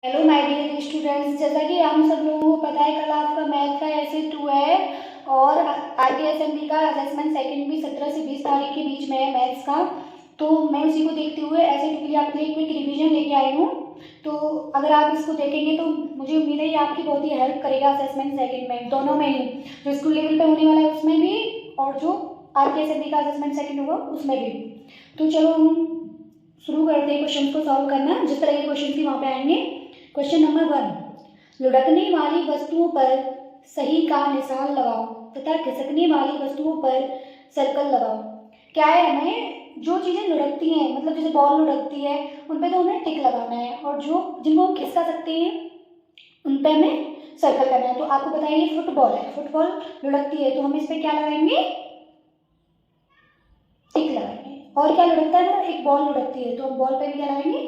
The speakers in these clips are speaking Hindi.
हेलो माय डियर स्टूडेंट्स, जैसा कि हम सब लोगों को पता है कल आपका मैथ का ऐसे 2 है और ITSMB का असेसमेंट सेकंड भी 17 से 20 तारीख के बीच में है मैथ्स का। तो मैं उसी को देखते हुए ऐसे के लिए आपके लिए क्विक रिवीजन लेके आई हूँ। तो अगर आप इसको देखेंगे तो मुझे उम्मीद है ये आपकी बहुत ही हेल्प करेगा असेसमेंट सेकंड में, दोनों में ही, जो स्कूल लेवल पे होने वाला है उसमें भी और जो ITSMB का असेसमेंट सेकंड होगा उसमें भी। तो चलो हम शुरू करते हैं क्वेश्चन को सॉल्व करना। जिस तरह के क्वेश्चन भी वहाँ पे आएंगे। क्वेश्चन नंबर 1, लुढ़कने वाली वस्तुओं पर सही का निशान लगाओ तथा खिसकने वाली वस्तुओं पर सर्कल लगाओ। क्या है, हमें जो चीज़ें लुढ़कती हैं, मतलब जैसे बॉल लुढ़कती है, उन पे तो हमें टिक लगाना है, और जो जिनको हम खिसका सकते हैं उन पे हमें सर्कल करना है। तो आपको बताइए फुटबॉल है, फुटबॉल लुढ़कती है तो हम इस पर क्या लगाएंगे, टिक लगाएंगे। और क्या लुढ़कता है ना, एक बॉल लुढ़कती है तो हम बॉल पे भी क्या लगाएंगे,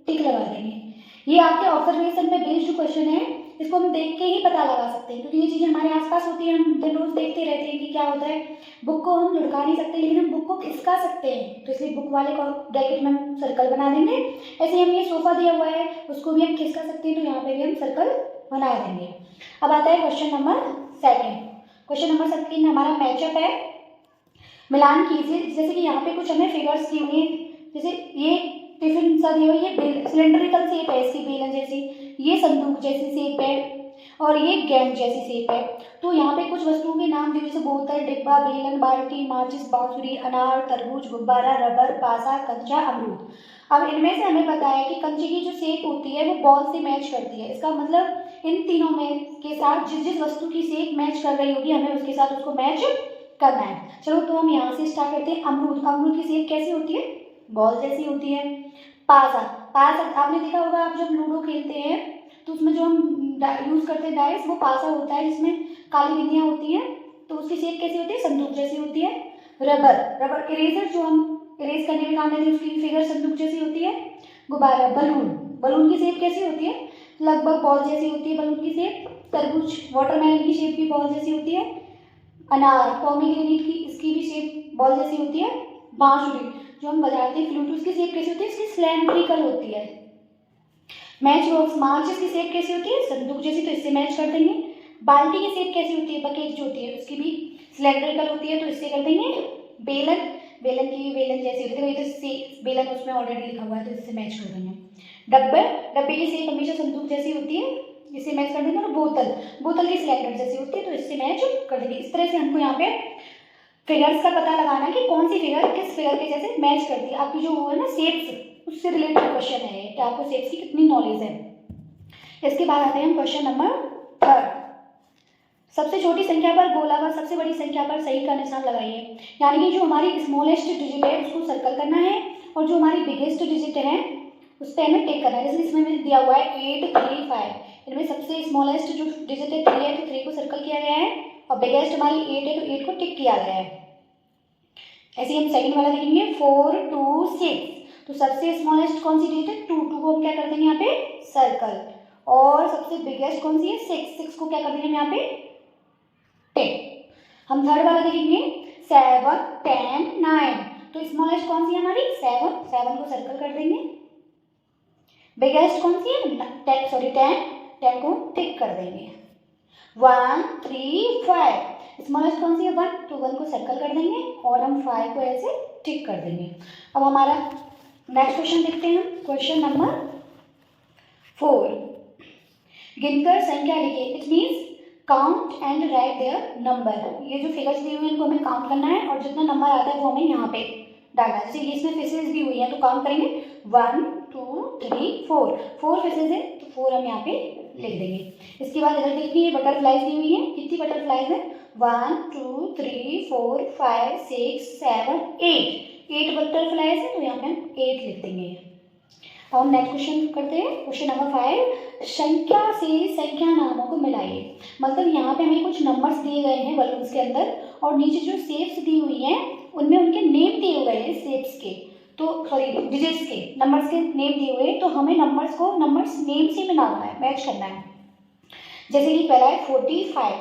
टिक लगा देंगे। ये आपके ऑब्जर्वेशन पे बेस्ड क्वेश्चन है, इसको हम देख के ही पता लगा सकते हैं क्योंकि ये चीज़ें हमारे आसपास होती है, हम दिन रोज देखते रहते हैं कि क्या होता है। बुक को हम लुढ़का नहीं सकते लेकिन हम बुक को खिसका सकते हैं, तो इसलिए बुक वाले को ब्रैकेट में हम सर्कल बना देंगे। ऐसे ही हम ये सोफा दिया हुआ है उसको भी हम खिसका सकते हैं, तो यहाँ पे भी हम सर्कल बना देंगे। अब आता है क्वेश्चन नंबर 2। क्वेश्चन नंबर 2 हमारा मैचअप है, मिलान कीजिए। जैसे कि यहाँ पे कुछ हमें फिगर्स दी हुई हैं, जैसे ये टिफिन सा दिया हुआ, ये सिलेंड्रिकल शेप है इसकी, बेलन जैसी, ये संदूक जैसी शेप है और ये गेंद जैसी शेप है। तो यहाँ पे कुछ वस्तुओं के नाम दिए, जैसे बोतल, डिब्बा, बेलन, बाल्टी, माचिस, बांसुरी, अनार, तरबूज, गुब्बारा, रबर, पासा, कंचा, अमरूद। अब इनमें से हमें पता है कि कंचे की जो शेप होती है वो बॉल से मैच करती है। इसका मतलब इन तीनों में के साथ जिस जिस वस्तु की शेप मैच कर रही होगी हमें उसके साथ उसको मैच करना है। चलो तो हम यहाँ से स्टार्ट करते हैं। अमरूद, अमरूद की शेप कैसी होती है, बॉल जैसी होती है। पासा, पासा आपने देखा होगा, आप जब लूडो खेलते हैं तो उसमें जो हम यूज करते हैं डाइस, वो पासा होता है जिसमें काली बिंदियाँ होती हैं, तो उसकी शेप कैसी होती है, संदूक जैसी होती है। रबर, रबर इरेजर जो हम इरेज करने में काम लेते हैं उसकी फिगर संदूक जैसी होती है। गुब्बारा, बलून, बलून की शेप कैसी होती है, लगभग बॉल जैसी होती है बलून की शेप। तरबूज, वाटरमेलन की शेप भी बॉल जैसी होती है। अनार, पोमीग्रेनेट की, इसकी भी शेप बॉल जैसी होती है। बांसुरी जो हम बजाते हैं फ्लूट, उसकी शेप कैसी होती है, इसकी सिलेंड्रिकल होती है। मैच बॉक्स, माचिस की शेप कैसी होती है, संदूक जैसी, तो इससे मैच कर देंगे। बाल्टी की शेप कैसी होती है, बकेट जो होती है उसकी भी सिलेंड्रिकल होती है, तो इससे कर देंगे। बेलन, बेलन की बेलन जैसी होती है, वही तो बेलन उसमें ऑलरेडी लिखा हुआ है तो इससे मैच कर देंगे। डब्बे, डब्बे की शेप हमेशा संदूक जैसी होती है, इससे मैच कर देंगे। और बोतल, बोतल की सिलेंडर जैसी होती है तो इससे मैच कर देंगे। इस तरह से हमको यहाँ पे फिगर्स का पता लगाना है कि कौन सी फिगर किस फिगर के जैसे मैच करती है। आपकी जो वो है ना शेप्स, उससे रिलेटेड क्वेश्चन है कि आपको शेप्स की कितनी नॉलेज है। इसके बाद आते हैं हम क्वेश्चन नंबर 3। सबसे छोटी संख्या पर गोला व सबसे बड़ी संख्या पर सही का निशान लगाइए। यानी कि जो हमारी स्मॉलेस्ट डिजिट है उसको सर्कल करना है और जो हमारी बिगेस्ट डिजिट है उस पर हमें टिक करना है। जैसे इसमें दिया हुआ है 8, 3, 5, इनमें सबसे स्मॉलेस्ट जो डिजिट है 3 है तो 3 को सर्कल किया गया है और बिगेस्ट हमारी 8 है तो 8 को टिक किया गया है। ऐसे ही हम सेकंड वाला देखेंगे 4, 2, 6, तो सबसे स्मॉलेस्ट कौन सी डिजिट है 2, 2 को हम क्या कर देंगे यहाँ पे सर्कल, और सबसे बिगेस्ट कौन सी है 6, 6 को क्या कर देंगे हम यहाँ पे टिक। हम थर्ड वाला देखेंगे 7, 10, 9, तो स्मॉलेस्ट कौन सी है हमारी 7, 7 को सर्कल कर देंगे। बिगेस्ट कौन सी है 10, 10 को टिक कर देंगे। 1, 3, 5, स्मॉलेस्ट कौन सी है 1, तो 1 को सर्कल कर देंगे और हम 5 को ऐसे टिक कर देंगे। अब हमारा नेक्स्ट क्वेश्चन देखते हैं हम, क्वेश्चन नंबर 4। गिनकर संख्या लिखिए, it means count and write their number. ये जो फिगर्स दी हुई है इनको हमें काउंट करना है और जितना नंबर आता है वो हमें यहाँ पे डालना है। जैसे ये इसमें फिशेज दी हुई है तो काउंट करेंगे 1, 2, 3, 4, 4 फिशेज है तो 4 हम यहाँ पे लिख देंगे। इसके बाद इधर देखिए बटरफ्लाइज दी हुई है, कितनी बटरफ्लाइज है 1, 2, 3, 4, 5, 6, 7, 8 बटरफ्लाइज है तो यहाँ पे हम 8 लिख देंगे। अब हम नेक्स्ट क्वेश्चन करते हैं, क्वेश्चन नंबर 5। संख्या से संख्या नामों को मिलाइए। मतलब यहाँ पे हमें कुछ नंबर्स दिए गए हैं बलून्स के अंदर और नीचे जो शेप्स दी हुई हैं उनमें उनके नेम दिए हुए हैं शेप्स के, तो सॉरी डिजिट्स के, नंबर्स के नेम दिए हुए हैं, तो हमें नंबर्स को नंबर्स नेम से मिलाना है, मैच करना है। जैसे कि पहला है 45,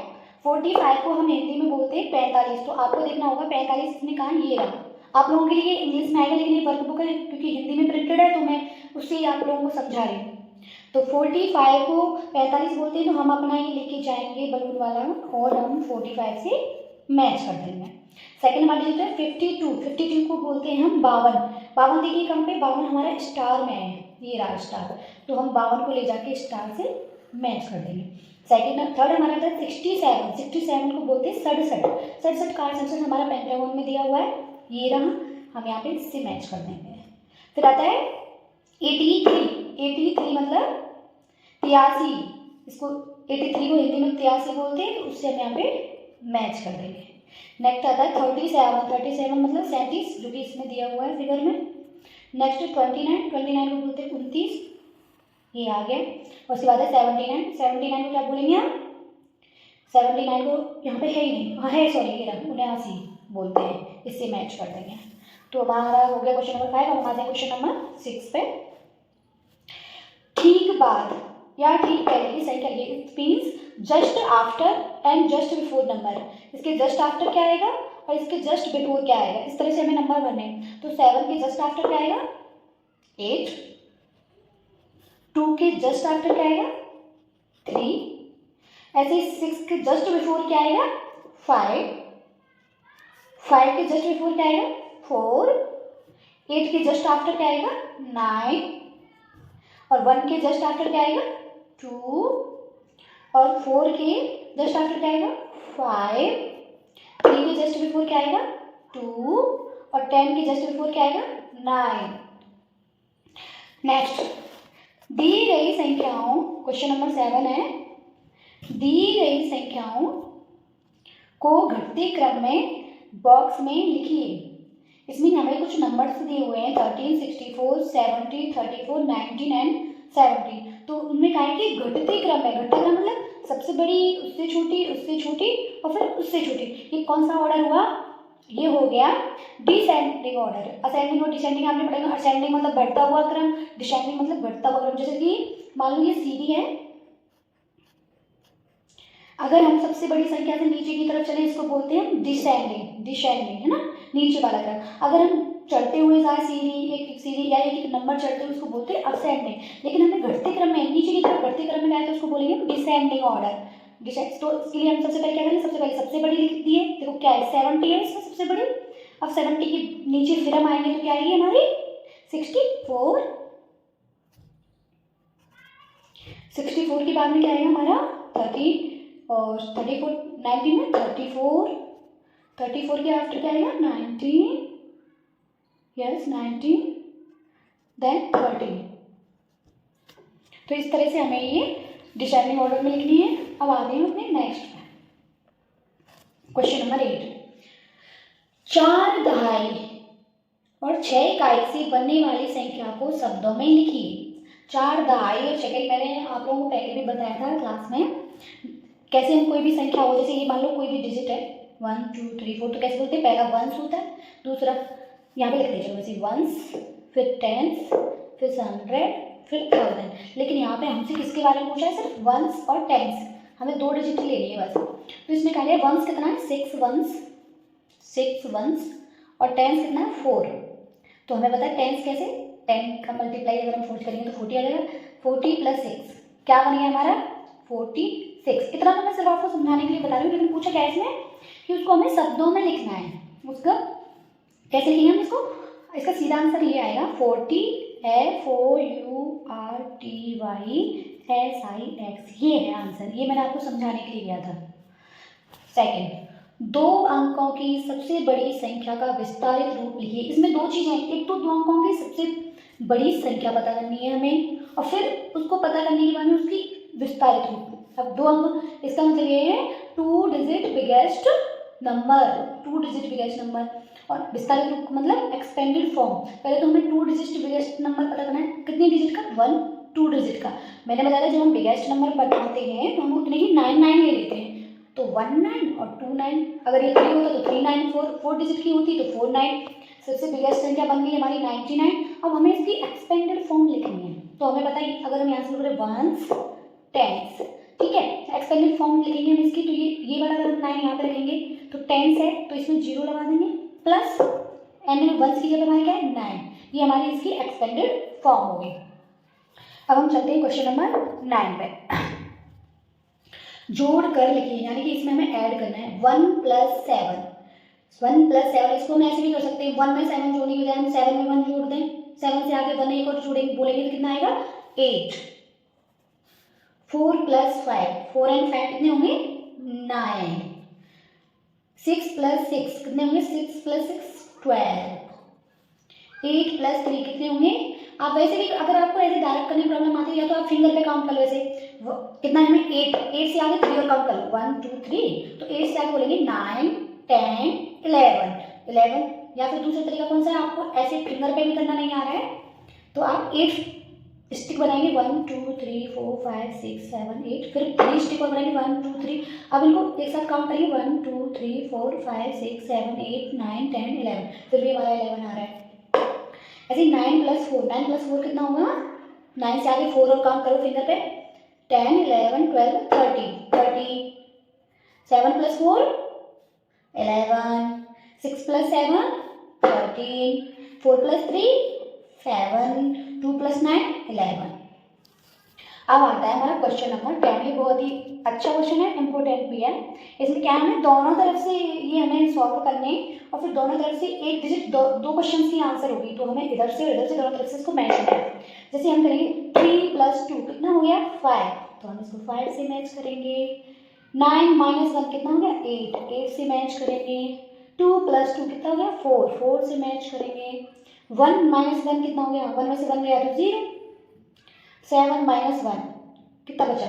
45 को हम हिंदी में बोलते हैं 45, तो आपको देखना होगा 45 इसने कहा ये रहा। आप लोगों के लिए इंग्लिश में आएगा लेकिन ये वर्कबुक है क्योंकि हिंदी में प्रिंटेड है तो मैं उससे ही आप लोगों को समझा रही हूँ। तो 45 को 45 बोलते हैं, तो हम अपना ये लेके जाएंगे बलून वाला और हम 45 से मैच कर देंगे। सेकंड हमारा डिजिट है 52। 52 को बोलते हैं हम 52। 52 देखिए कहाँ पे, 52 हमारा स्टार में है, ये रहा स्टार, तो हम 52 को ले जाके स्टार से मैच कर देंगे। थर्ड हमारा था 67। 67 को बोलते हैं 67। 67 का 67 हमारा पेंटागन में दिया हुआ है, ये रहा, हम यहाँ पे इससे मैच कर देंगे। फिर आता है 83। 83 मतलब 83, इसको 83 को हिंदी में 83 बोलते हैं, तो उससे हम यहाँ पे मैच कर देंगे। नेक्स्ट आता है 37। 37 मतलब 37, जो कि इसमें दिया हुआ है फिगर में। नेक्स्ट 29। 29 को बोलते हैं 29, ये आ गया। और उसके बाद है 79। 79 को क्या बोलेंगे हम, 79 को यहाँ पे है ही नहीं, हाँ है, सॉरी, ये रहा 79 बोलते हैं, इससे मैच कर देंगे। तो हमारा हो गया क्वेश्चन नंबर 5। अब हम आते हैं क्वेश्चन नंबर 6 पे। ठीक बाद या ठीक पहले की संख्या, ये it means just after and just before number. इसके जस्ट आफ्टर क्या आएगा और इसके जस्ट बिफोर क्या आएगा, इस तरह से हमें नंबर भरने हैं। तो 7 के जस्ट आफ्टर क्या आएगा 8, 2 के जस्ट आफ्टर क्या आएगा 3, ऐसे ही 6 के जस्ट बिफोर क्या आएगा 5, 5 के जस्ट बिफोर क्या आएगा 4, 8 के जस्ट आफ्टर क्या आएगा 9, और 1 के जस्ट आफ्टर क्या आएगा 2, और 4 के जस्ट आफ्टर क्या आएगा 5, 3 के जस्ट बिफोर क्या आएगा 2, और 10 के जस्ट बिफोर क्या आएगा 9। नेक्स्ट, दी गई संख्याओं, क्वेश्चन नंबर 7 है, दी गई संख्याओं को घटते क्रम में बॉक्स में लिखिए। इसमें हमें कुछ नंबर्स दिए हुए हैं 13, 64, 70, 34, 19 एंड 70। तो उनमें कहा है कि घटते क्रम में, घटता क्रम मतलब सबसे बड़ी उससे छोटी, उससे छोटी और फिर उससे छोटी। ये कौन सा ऑर्डर हुआ, ये हो गया डिसेंडिंग ऑर्डर। असेंडिंग और डिसेंडिंग आपने पढ़ेगा। असेंडिंग मतलब बढ़ता हुआ क्रम, डिसेंडिंग मतलब घटता हुआ क्रम। जैसे कि मान लो ये सीधी है, अगर हम सबसे बड़ी संख्या से नीचे की तरफ चले इसको बोलते हैं डिसेंडिंग, डिसेंडिंग है ना, नीचे वाला क्रम। अगर हम चढ़ते हुए जाए सीढ़ी, एक सीढ़ी या एक नंबर चढ़ते हुए उसको बोलते हैं असेंडिंग। लेकिन हमें घटते क्रम में, नीचे की तरफ घटते क्रम में गए तो उसको बोलेंगे डिसेंडिंग ऑर्डर। तो इसके लिए हम सबसे पहले क्या करेंगे, सबसे पहले सबसे बड़ी लिख दिए, देखो क्या है 70 है इसमें सबसे बड़ी। अब 70 के नीचे फिर हम आएंगे तो क्या आएगी हमारी 64। 64 के बाद में क्या आएगा हमारा 30, और 34, 19 में 34, 34 के आफ्टर क्या आएगा 19, यस 19, देन 30। तो इस तरह से हमें ये डिसेंडिंग ऑर्डर में लिखनी है। अब आते हैं अपने नेक्स्ट में, क्वेश्चन नंबर 8। 4 दहाई और 6 इकाई से बनने वाली संख्या को शब्दों में लिखिए। 4 दहाई और 6 इकाई, मैंने आप लोगों को पहले भी बताया था क्लास में, कैसे हम कोई भी संख्या हो, जैसे ये मान लो कोई भी डिजिट है 1 2 3 4, तो कैसे बोलते हैं, पहला वंस होता है, दूसरा यहाँ पे लिख दीजिए वैसे वंस, फिर टेंस, फिर 100, फिर 1000। लेकिन यहाँ पे हमसे किसके बारे में पूछा है, सिर्फ वंस और टेंस, हमें 2 डिजिट ही लेनी है बस। तो इसमें कहा गया वंस कितना है 6 वंस, 6 वंस, और टेंस कितना है 4। तो हमें पता है टेंस कैसे, 10 का मल्टीप्लाई अगर हम 40 करेंगे तो 40 आ जाएगा। 40 + 6 क्या बन गया हमारा 46। इतना तो मैं सिर्फ आपको समझाने के लिए बता रही हूँ, लेकिन पूछा क्या है इसमें कि उसको हमें शब्दों में लिखना है। उसका कैसे लिखेंगे हम इसको, इसका सीधा आंसर ये आएगा 40 FOURTYSIX, ये है आंसर। ये मैंने आपको समझाने के लिए दिया था। सेकंड, 2 अंकों की सबसे बड़ी संख्या का विस्तारित रूप लिखिए। इसमें 2 चीजें हैं, एक तो 2 अंकों की सबसे बड़ी संख्या पता करनी है हमें, और फिर उसको पता करने के बाद में उसकी विस्तारित रूप। अब 2 अंक, इसका मतलब ये है 2 digit biggest number, 2 digit biggest number, और विस्तारित रूप मतलब एक्सपेंडेड फॉर्म। पहले तो हमें 2 डिजिट बिगेस्ट नंबर पता करना है, कितने डिजिट का 1 2 डिजिट का। मैंने बताया जब हम बिगेस्ट नंबर बताते हैं तो हम उतने ही 9 ले लेते हैं, तो 1 9 और 2 9। अगर ये 3 होता तो 3 9 4 डिजिट की होती तो 4 9। सबसे बिगेस्ट संख्या बन गई हमारी 99। अब हमें इसकी एक्सपेंडेड फॉर्म लिखनी है, तो हमें बताइए अगर हम यहाँ से करें वंस टेंस, ठीक है, एक्सपेंडेड फॉर्म लिखेंगे हम इसकी, तो ये वाला अगर हम 9 यहाँ पे रखेंगे तो टेंस है तो इसमें 0 लगा देंगे, प्लस एंड में वंस की जगह हमारे क्या है 9। ये हमारी इसकी एक्सपेंडेड फॉर्म होगी। अब हम चलते हैं क्वेश्चन नंबर 9 पे। जोड़ कर लिखिए, यानी कि इसमें हमें ऐड करना है 1 + 7। 1 + 7, इसको हम ऐसे भी कर सकते हैं, 1 में 7 जोड़ने की बजाय हम 7 में 1 जोड़ दें, 7 से आगे 1 एक और जोड़ेंगे, बोलेंगे तो कितना आएगा 8। 4 + 5, 4 and 5 कितने होंगे 9। 6 + 6 कितने होंगे 6 + 6 12। 8 + 3 कितने होंगे, आप वैसे भी अगर आपको ऐसे डायरेक्ट करने की प्रॉब्लम आती है या तो आप फिंगर पे काउंट कर लो, ऐसे कितना है हमें 8 से आगे 3 और काउंट कर लो 1 2 3, तो 8 से आगे बोलेंगे 9 10 11। या फिर दूसरा तरीका कौन सा है, आपको ऐसे फिंगर पे भी करना नहीं आ रहा है तो आप 8 स्टिक बनाएंगे 1 2 3 4 5 6 7 8, फिर 3 स्टिक और बनाएंगे 1 2 3। अब इनको एक साथ काउंट करेंगे 1 2 3 4 5 6 7 8 9 10 11, फिर भी हमारा 11 आ रहा है। ऐसे 9 + 4, 9 + 4 कितना होगा, 9 से आगे 4 और काउंट करो फिंगर पे, 10 11 12 13 30। 7 + 4 11, 6 + 7 13, 4 + 3 7, 2 + 9 11। अब आता है हमारा क्वेश्चन नंबर 10। ये बहुत ही अच्छा क्वेश्चन है, इंपॉर्टेंट भी है। इसमें क्या है, दोनों तरफ से ये हमें सॉल्व करने और फिर दोनों तरफ से एक डिजिट दो क्वेश्चन की आंसर होगी, तो हमें इधर से इधर से दोनों तरफ से इसको मैच करना है। जैसे हम करेंगे 3 + 2 कितना हो गया 5, तो हम इसको 5 से मैच करेंगे। 9 - 1 कितना हो गया 8, 8 से मैच करेंगे। 2 + 2 कितना हो गया 4, 4 से मैच करेंगे। 1 - 1 कितना हो गया, 1 में से 1 गया तो 0। 7 - 1 कितना बचा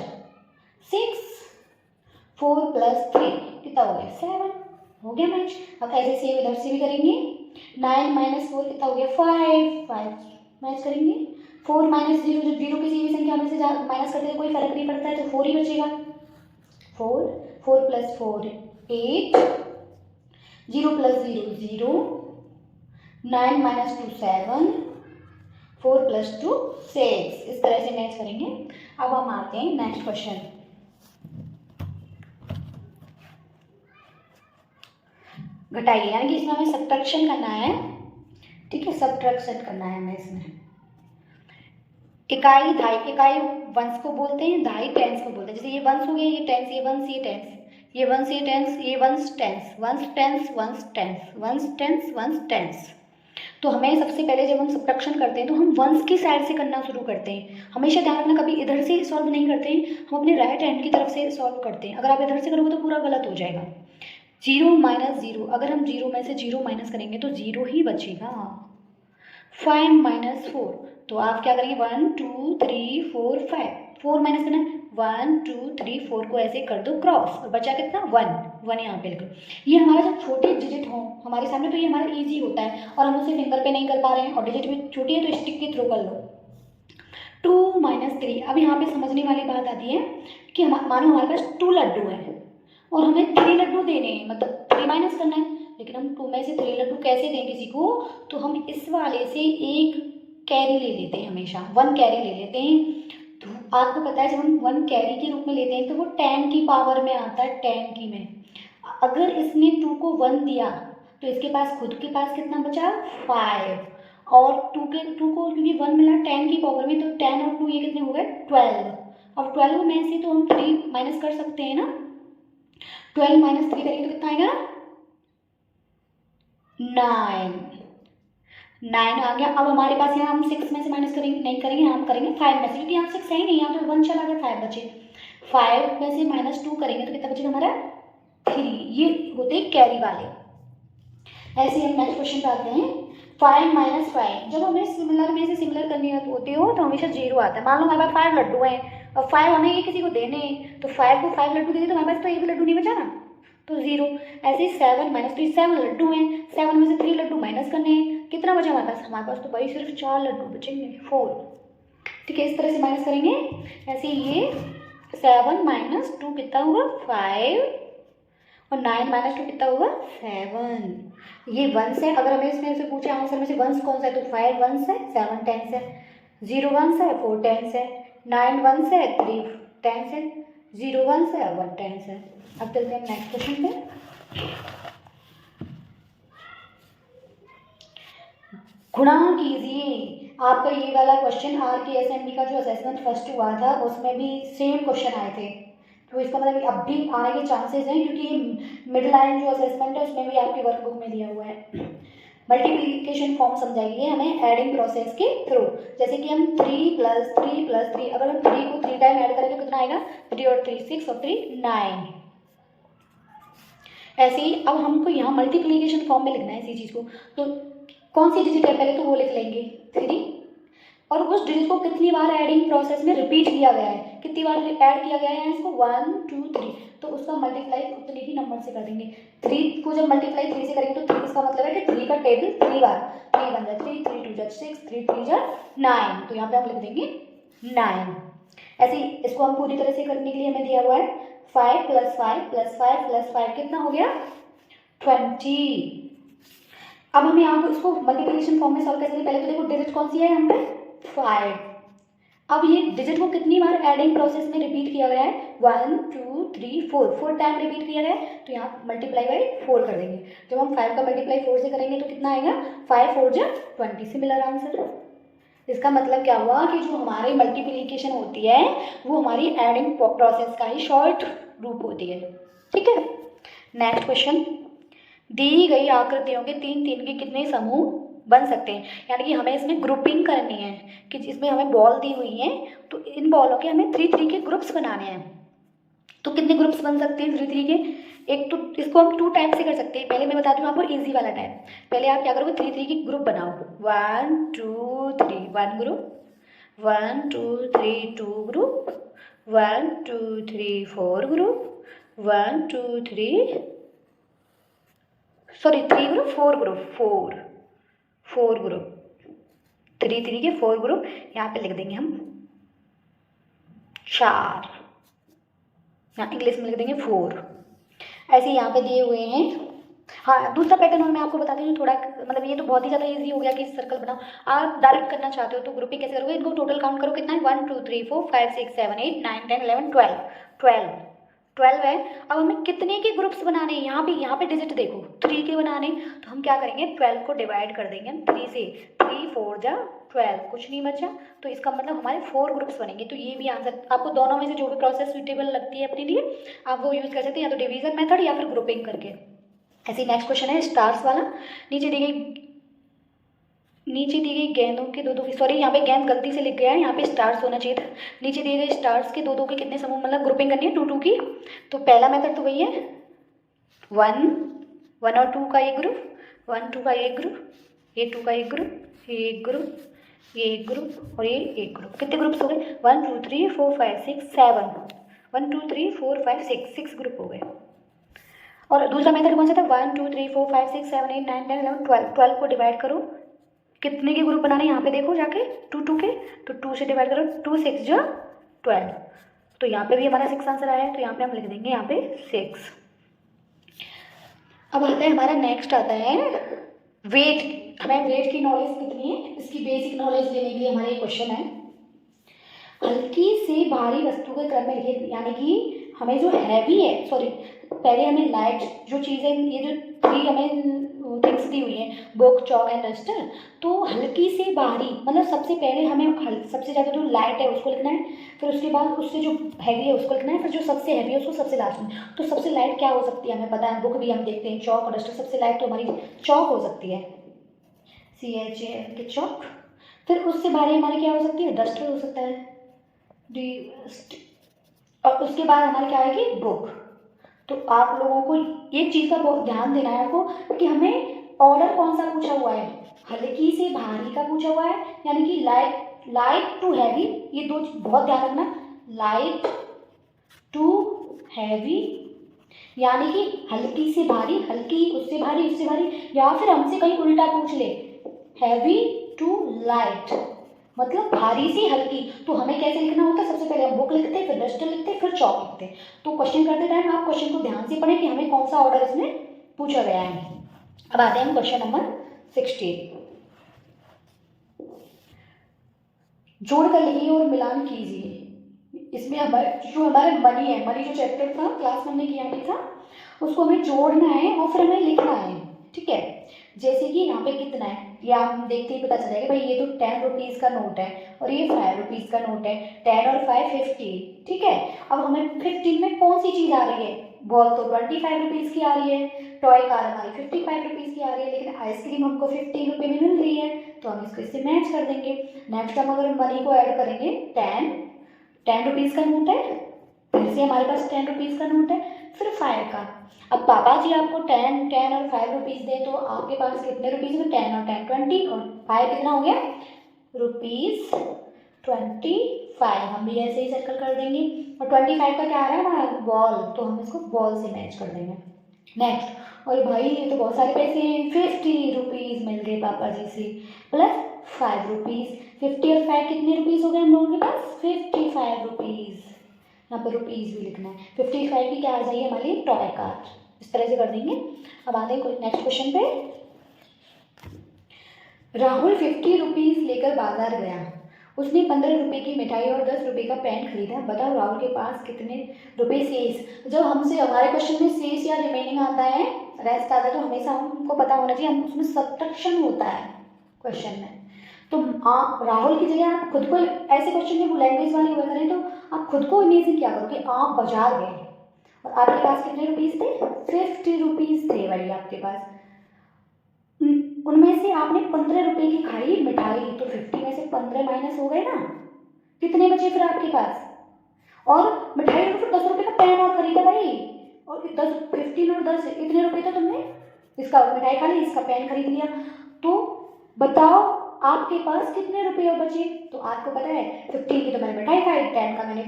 6। 4 + 3 कितना हो गया 7, हो गया मैच। अब ऐसे सेम इधर से भी करेंगे। 9 - 4 कितना हो गया 5, 5 मैच करेंगे। 4 - 0, जब 0 किसी भी संख्या में से माइनस करते हैं कोई फर्क नहीं पड़ता है, तो 4 ही बचेगा। 4 4 + 4 8, 0 + 0 0, 9 - 2 7, 4 + 2 6, इस तरह से मैच करेंगे। अब हम आते हैं नेक्स्ट क्वेश्चन। घटाइए, यानी कि इसमें हमें सब्ट्रैक्शन करना है, ठीक है, सब्ट्रैक्शन करना है हमें इसमें। इकाई दहाई, इकाई वंश को बोलते हैं, दहाई टेंस को बोलते हैं। जैसे ये वंश हो गया, ये टेंस, ये वंश, ये टेंस, ये वंश, ये टेंस, ये वंश टेंस, वंश टेंस, वंश टेंस, वंश टेंस, वंश टेंस। तो हमें सबसे पहले जब हम सब्ट्रैक्शन करते हैं तो हम वंश की साइड से करना शुरू करते हैं। हमेशा ध्यान रखना, कभी इधर से सॉल्व नहीं करते हैं, हम अपने राइट हैंड की तरफ से सॉल्व करते हैं। अगर आप इधर से करोगे तो पूरा गलत हो जाएगा। 0 - 0, अगर हम 0 में से 0 माइनस करेंगे तो 0 ही बचेगा। 5 - 4, तो आप क्या करेंगे 1 2 3 4 5, 4 माइनस करना है 1 2 3 4 को ऐसे कर दो क्रॉस, और बचा कितना 1 यहाँ पे लिखो। ये हमारा जब छोटे डिजिट हो हमारे सामने तो ये हमारा इजी होता है, और हम उसे फिंगर पे नहीं कर पा रहे हैं और डिजिट भी छोटी है तो स्टिक के थ्रू कर लो। 2 - 3, अब यहाँ पे समझने वाली बात आती है कि मानो हमारे पास 2 लड्डू हैं और हमें 3 लड्डू देने हैं, मतलब 3 माइनस करना है, लेकिन हम 2 में से 3 लड्डू कैसे दें किसी को, तो हम इस वाले से एक कैरी ले लेते हैं, हमेशा 1 कैरी ले लेते हैं। तो आपको पता है जब हम 1 कैरी के रूप में लेते हैं तो वो 10 की पावर में आता है, 10 की में। अगर इसने 2 को 1 दिया तो इसके पास खुद के पास कितना बचा 5, और 2 को क्योंकि 1 मिला 10 की पावर में, तो 10 और 2 ये कितने हो गए 12। अब 12 में से तो हम 3 माइनस कर सकते हैं ना, 12 - 3 करेंगे तो कितना आएगा 9 आ गया। अब हमारे पास यहाँ हम 6 में से माइनस करेंगे, नहीं करेंगे, हम करेंगे 5 में से, क्योंकि यहाँ 6 है ही नहीं, यहाँ तो 1 चला गया 5 बचे। 5 में से -2 करेंगे तो कितना बचेगा हमारा 3। ये होते हैं कैरी वाले। ऐसे हम नेक्स्ट क्वेश्चन पे आते हैं। 5 - 5, जब हमें सिमिलर में से सिमिलर करनी होती हो तो हमेशा 0 आता है। मान लो हमारे पास 5 लड्डू हैं और 5 हमें ये किसी को देने हैं, तो 5 को 5 लड्डू देंगे तो हमारे पास तो एक भी लड्डू नहीं बचा ना, तो 0। ऐसे 7 - 3, 7 लड्डू हैं, 7 में से 3 लड्डू माइनस करने हैं, कितना बचा हमारे पास, हमारे पास तो भाई सिर्फ 4 लड्डू बचेंगे 4, ठीक है, इस तरह से माइनस करेंगे। ऐसे ये 7 - 2 कितना होगा 5, और 9 - 2 कितना होगा 7। ये वंश है, अगर हमें इसमें से पूछे आंसर में से वंश कौन सा है तो 5 वंश है, 7 टेंस है, 0 वंश है, 4 टेंस है, 9 वंश है, 3 टेंस है, 0 वंश है, 1 टेंस है। अब चलते हैं नेक्स्ट क्वेश्चन पे। गुणा कीजिए, आपका ये वाला क्वेश्चन RKSMD का जो असेसमेंट फर्स्ट हुआ था उसमें भी सेम क्वेश्चन आए थे, तो इसका मतलब अब भी आने के चांसेस हैं, क्योंकि मिड लाइन जो असेसमेंट है उसमें भी आपकी वर्कबुक में दिया हुआ है। मल्टीप्लिकेशन फॉर्म समझाइए हमें एडिंग प्रोसेस के थ्रू, जैसे कि हम 3 + 3 + 3, अगर हम 3 को 3 टाइम ऐड करें तो कितना आएगा, 3 और 3 6 और 3 9। ऐसे ही अब हमको यहाँ मल्टीप्लिकेशन फॉर्म में लिखना है इसी चीज़ को, तो कौन सी डिजिट है पहले तो वो लिख लेंगे 3, और उस डिजिट को कितनी बार एडिंग प्रोसेस में रिपीट किया गया है, कितनी बार ऐड किया गया है इसको 1 2 3, तो उसका मल्टीप्लाई उतने ही नंबर से कर देंगे। 3 को जब मल्टीप्लाई 3 से करेंगे तो 3 इसका मतलब है कि 3 का टेबल 3 बार, 3 बन जाए 3, 3 2 जा 6, 3 3 जा 9, तो यहाँ पे हम लिख देंगे 9। ऐसे ही इसको हम पूरी तरह से करने के लिए हमें दिया हुआ है 5 + 5 + 5 + 5 कितना हो गया 20। अब हमें यहाँ पर इसको मल्टीप्लिकेशन फॉर्म में सॉल्व कैसे करें, पहले तो देखो डिजिट कौन सी है यहाँ पे 5। अब ये डिजिट को कितनी बार एडिंग प्रोसेस में रिपीट किया गया है 1 2 3 4 टाइम रिपीट किया गया है, तो यहाँ मल्टीप्लाई बाई 4 कर देंगे। जब हम 5 का मल्टीप्लाई 4 से करेंगे तो कितना आएगा 5 4 जा 20, सिमिलर आंसर। इसका मतलब क्या हुआ कि जो हमारी मल्टीप्लिकेशन होती है वो हमारी एडिंग प्रोसेस का ही शॉर्ट रूप होती है, ठीक है। नेक्स्ट क्वेश्चन, दी गई आकृतियों के 3 3 के कितने समूह बन सकते हैं, यानी कि हमें इसमें ग्रुपिंग करनी है कि जिसमें हमें बॉल दी हुई है तो इन बॉलों के हमें 3 3 के ग्रुप्स बनाने हैं। तो कितने ग्रुप्स बन सकते हैं 3 3 के, एक तो इसको हम 2 टाइप से कर सकते हैं। पहले मैं बता दूँ आपको इजी वाला टाइप, पहले आप क्या करोगे 3 3 के ग्रुप बनाओ 1 2 3 1 group, 1 2 3 2 group, 1 2 3 4 group, 1 2 3 group 4 group 4 group 3 3 के 4 ग्रुप, यहाँ पे लिख देंगे हम 4, यहाँ इंग्लिश में लिख देंगे 4। ऐसे यहाँ पे दिए हुए हैं। हाँ दूसरा पैटर्न और मैं आपको बताती हूँ थोड़ा, मतलब ये तो बहुत ही ज़्यादा इजी हो गया कि सर्कल बनाओ। आप डायरेक्ट करना चाहते हो तो ग्रुपिंग कैसे करोगे, इनको टोटल काउंट करो कितना है 1 2 3 4 5 6 7 8 9 10 11 12 है। अब हमें कितने के ग्रुप्स बनाने हैं, यहाँ पे डिजिट देखो 3 के बनाने, तो हम क्या करेंगे 12 को डिवाइड कर देंगे हम 3 से, 3 4 जा 12, कुछ नहीं बचा, तो इसका मतलब हमारे 4 ग्रुप्स बनेंगे। तो ये भी आंसर आपको दोनों में से जो भी प्रोसेस सुटेबल लगती है अपने लिए आप वो यूज़ कर सकते हैं, या तो डिवीजन मेथड या फिर ग्रुपिंग करके। ऐसे नेक्स्ट क्वेश्चन है स्टार्स वाला, नीचे दी गई गेंदों के दो के, सॉरी यहाँ पे गेंद गलती से लिख गया है, यहाँ पे स्टार्स होना चाहिए था। नीचे दिए गए स्टार्स के दो के कितने समूह, मतलब ग्रुपिंग करनी है 2 2 की। तो पहला मेथड तो वही है 1 और 2 का एक ग्रुप, 1 2 का एक ग्रुप, ये 2 का एक ग्रुप, ये एक ग्रुप, ये एक ग्रुप और ये एक ग्रुप। कितने ग्रुप्स हो गए 1 2 3 4 5 6 7, 1 2 3 4 5 6 ग्रुप हो गए। और दूसरा मेथड कौन सा था 1 2 3 4 5 6 7 8 9 10 11 12 को डिवाइड करो, कितने के ग्रुप बनाने यहाँ पे देखो जाके 2 2 के, तो 2 से डिवाइड करो 2 6 जो 12, तो यहाँ पे भी हमारा 6 आंसर आया है, तो यहाँ पे हम लिख देंगे यहाँ पे 6। अब आता है हमारा नेक्स्ट आता है वेट। हमें वेट की नॉलेज कितनी है इसकी बेसिक नॉलेज लेने के लिए हमारा ये क्वेश्चन है। हल्की से भारी वस्तु के क्रम में लिखे, यानी कि हमें जो हैवी है, सॉरी पहले हमें लाइट जो चीज़ें, ये जो 3 हमें थिंग्स दी हुई हैं बुक चॉक एंड डस्टर, तो हल्की से भारी मतलब सबसे पहले हमें सबसे ज़्यादा जो लाइट है उसको लिखना है, फिर उसके बाद उससे जो हैवी है उसको लिखना है, फिर जो सबसे हैवी है उसको सबसे लास्ट में। तो सबसे लाइट क्या हो सकती है हमें पता है, बुक भी हम देखते हैं, चॉक और डस्टर, सबसे लाइट तो हमारी चॉक हो सकती है CHAK के चॉक। फिर उससे भारी हमारी क्या हो सकती है डस्टर हो सकता है और उसके बाद हमारी क्या आएगी बुक। तो आप लोगों को एक चीज़ का बहुत ध्यान देना है आपको कि हमें ऑर्डर कौन सा पूछा हुआ है, हल्की से भारी का पूछा हुआ है, यानी कि लाइट टू हैवी, ये दो बहुत ध्यान रखना, लाइट टू हैवी यानी कि हल्की से भारी, हल्की उससे भारी उससे भारी, या फिर हमसे कहीं उल्टा पूछ ले हैवी टू लाइट मतलब भारी से हल्की। तो हमें कैसे लिखना होता है, सबसे पहले हम बुक लिखते हैं, फिर डस्टर लिखते हैं, फिर चॉक लिखते हैं। तो क्वेश्चन करते टाइम आप क्वेश्चन को ध्यान से पढ़ें कि हमें कौन सा ऑर्डर इसमें पूछा गया है। अब आते हैं हम क्वेश्चन नंबर 16। जोड़कर लिखिए और मिलान कीजिए। इसमें हमारे मनी है, मनी जो चैप्टर था क्लास में हमने किया नहीं था, उसको हमें जोड़ना है और फिर हमें लिखना है, ठीक है। जैसे कि यहाँ पे कितना है ये आप देखते ही पता चल जाएगा भाई ये तो 10 रुपीज़ का नोट है और ये 5 रुपीज़ का नोट है। 10 और 5 15, ठीक है। अब हमें 15 में कौन सी चीज़ आ रही है? बॉल तो 25 रुपीज़ की आ रही है, टॉय कार हमारी 55 रुपीज़ की आ रही है, लेकिन आइसक्रीम हमको 50 रुपये में मिल रही है, तो हम इसको इससे मैच कर देंगे। नेक्स्ट हम अगर मनी को ऐड करेंगे, 10 रुपीज़ का नोट है, फिर से हमारे पास 10 रुपीज़ का नोट है, फिर 5 का। अब पापा जी आपको 10 और 5 रुपीज़ दें तो आपके पास कितने रुपीज़ में? 10 और 10 20 और 5 कितना हो गया? रुपीज़ 25। हम भी ऐसे ही सर्कल कर देंगे। और 25 का क्या आ रहा है हमारा? बॉल, तो हम इसको बॉल से मैच कर देंगे। नेक्स्ट, और भाई ये तो बहुत सारे पैसे हैं, 50 रुपीज़ मिल गए पापा जी से, प्लस 5 रुपीज़। 50 और 5 कितने रुपीज़ हो गए हम लोगों के पास? 55 रुपीज़। यहाँ पर रुपीज़ भी लिखना है। 55 की क्या आ जाएगी हमारी? Toy car. इस तरह से कर देंगे। अब आते हैं नेक्स्ट क्वेश्चन पे। राहुल 50 रुपीज़ लेकर बाजार गया। उसने 15 रुपये की मिठाई और 10 रुपये का पेन खरीदा। बताओ राहुल के पास कितने रुपये शेष। जब हमसे हमारे क्वेश्चन में शेष या रिमेनिंग आता है, रेस्ट आता है, तो हमेशा हमको पता होना चाहिए हम उसमें सब्ट्रैक्शन होता है क्वेश्चन में। तो राहुल की जगह आप खुद को ऐसे क्वेश्चन में लैंग्वेज वाले हुआ करें तो आप खुद को इमेजिन क्या करो कि आप बाजार गए और आपके पास कितने रुपीज़ थे? 50 रुपीज़ थे भाई आपके पास। उनमें से आपने 15 रुपये की खाई मिठाई, तो 50 में से 15 माइनस हो गए ना, कितने बचे फिर आपके पास? और मिठाई और फिर 10 रुपये का पेन और खरीदा भाई, और 15 और 10 इतने रुपये तो तुमने इसका मिठाई खा ली, इसका पेन खरीद लिया। तो बताओ आपके पास कितने रुपये और बचे? तो आपको पता है 15 की तो मैंने मिठाई खाई, 10 का मैंने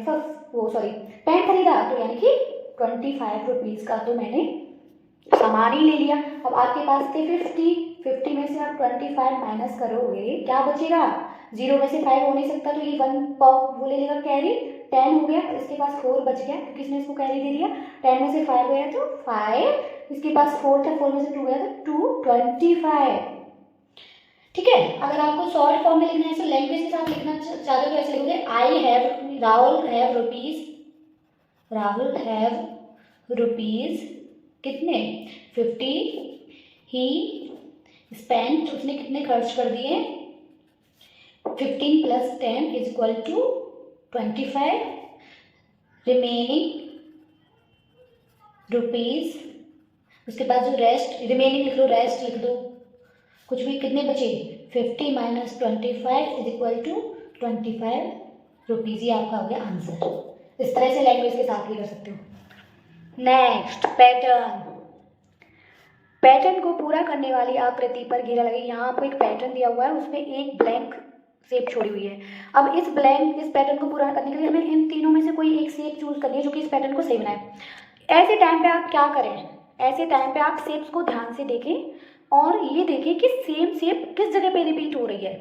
पेन खरीदा, तो यानी कि 25 रुपीज़ का तो मैंने सामान ही ले लिया। अब आपके पास थे 50 में से आप 25 माइनस करोगे, क्या बचेगा? 0 में से 5 हो नहीं सकता, तो ये 1 वो ले लेगा कैरी, 10 हो गया, और इसके पास 4 बच गया क्योंकि इसने इसको कैरी दे दिया। 10 में से 5 गया तो 5, इसके पास 4 था, 4 में से 2 गया तो 2, 25। ठीक है। अगर आपको शॉर्ट फॉर्म में लिखना है तो लैंग्वेज के साथ लिखना चाहते हो तो ऐसे लिखोगे, राहुल हैव रुपीज़ कितने? 50। ही स्पेंट, उसने कितने खर्च कर दिए? 15 + 10 = 25। रिमेनिंग रुपीज़, उसके बाद जो रेस्ट, रिमेनिंग लिख लो, रेस्ट लिख दो, कुछ भी, कितने बचे? 50 - 25 = 25 रुपीज़। ये आपका हो गया आंसर। इस तरह से लैंग्वेज के साथ भी कर सकते हो। नेक्स्ट, पैटर्न को पूरा करने वाली आकृति पर घेरा लगे। यहाँ आपको एक पैटर्न दिया हुआ है, उसमें एक ब्लैंक शेप छोड़ी हुई है। अब इस पैटर्न को पूरा करने के लिए हमें इन तीनों में से कोई एक शेप चूज करनी है जो कि इस पैटर्न को सही बनाए। ऐसे टाइम पे आप क्या करें? ऐसे टाइम पे आप शेप्स को ध्यान से देखें और ये देखें कि सेम शेप किस जगह पे रिपीट हो रही है।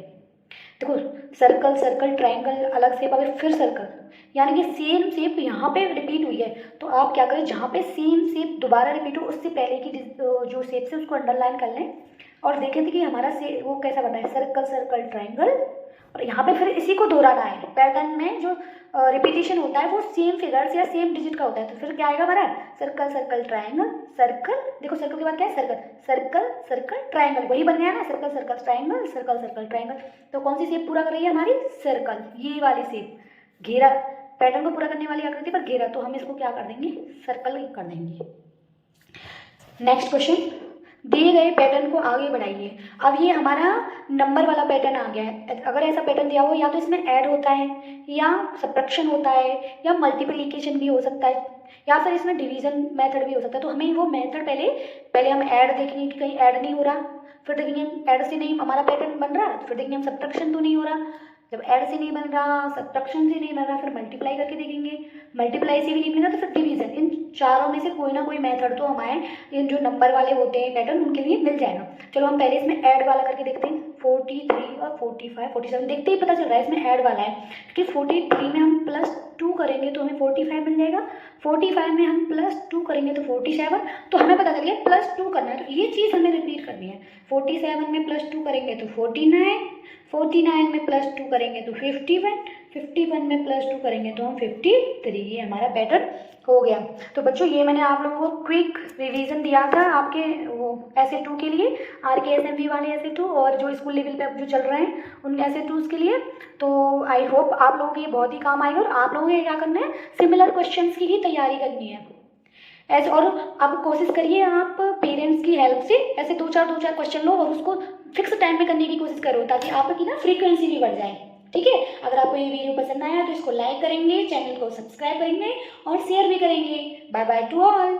देखो, सर्कल ट्रायंगल अलग शेप, अगर फिर सर्कल, यानी कि सेम शेप यहाँ पे रिपीट हुई है, तो आप क्या करें, जहाँ पे सेम शेप दोबारा रिपीट हो उससे पहले की जो शेप से उसको अंडरलाइन कर लें और देखें कि हमारा वो कैसा बना है, सर्कल ट्रायंगल, और यहाँ पे फिर इसी को दोहराना है। पैटर्न में जो रिपीटिशन होता है वो सेम फिगर्स या सेम डिजिट का होता है, तो फिर क्या आएगा हमारा? सर्कल ट्रायंगल, सर्कल, देखो सर्कल के बाद क्या है? सर्कल ट्रायंगल, वही बन गया ना, सर्कल ट्रायंगल, सर्कल ट्रायंगल। तो कौन सी शेप पूरा कर रही है हमारी? सर्कल, ये वाली शेप, घेरा, पैटर्न को पूरा करने वाली आकृति पर घेरा, तो हम इसको क्या कर देंगे? सर्कल कर देंगे। नेक्स्ट क्वेश्चन, दिए गए पैटर्न को आगे बढ़ाइए। अब ये हमारा नंबर वाला पैटर्न आ गया है। अगर ऐसा पैटर्न दिया हो, या तो इसमें ऐड होता है, या सब्ट्रैक्शन होता है, या मल्टीप्लिकेशन भी हो सकता है, या फिर इसमें डिवीजन मेथड भी हो सकता है। तो हमें वो मेथड पहले हम ऐड देखेंगे कि कहीं ऐड नहीं हो रहा, फिर देखेंगे हम ऐड से नहीं हमारा पैटर्न बन रहा, फिर देखेंगे हम सब्ट्रैक्शन तो नहीं हो रहा। जब ऐड से नहीं बन रहा, सब्ट्रैक्शन से नहीं बन रहा, फिर मल्टीप्लाई करके देखेंगे, मल्टीप्लाई से भी नहीं बन रहा तो फिर डिवीजन। इन चारों में से कोई ना कोई मेथड तो हमारे इन जो नंबर वाले होते हैं पैटर्न, उनके लिए मिल जाएगा। चलो हम पहले इसमें ऐड वाला करके देखते हैं। 43 और 45 47, देखते ही पता चल रहा है इसमें ऐड वाला है, क्योंकि 43 में हम +2 करेंगे तो हमें 45 मिल जाएगा, 45 में हम +2 करेंगे तो 47, तो हमें पता चल गया +2 करना है। तो ये चीज़ हमें रिपीट करनी है। 47 में +2 करेंगे तो 49, 49 में +2 करेंगे तो 51, 51 में +2 करेंगे तो हम 53। ये हमारा पैटर्न हो गया। तो बच्चों ये मैंने आप लोगों को क्विक रिवीजन दिया था आपके वो ऐसे 2 के लिए, RK SMV वाले ऐसे 2 और जो स्कूल लेवल पे अब जो चल रहे हैं उन ऐसे 2 के लिए। तो आई होप आप लोगों को ये बहुत ही काम आएगा और आप लोगों को क्या करना है, सिमिलर क्वेश्चंस की ही तैयारी करनी है ऐसे। और अब कोशिश करिए आप पेरेंट्स की हेल्प से ऐसे 2-4 क्वेश्चन लो और उसको फिक्स टाइम में करने की कोशिश करो ताकि आपकी ना फ्रीक्वेंसी भी बढ़ जाए। ठीक है, अगर आपको ये वीडियो पसंद आया तो इसको लाइक करेंगे, चैनल को सब्सक्राइब करेंगे और शेयर भी करेंगे। Bye bye to all.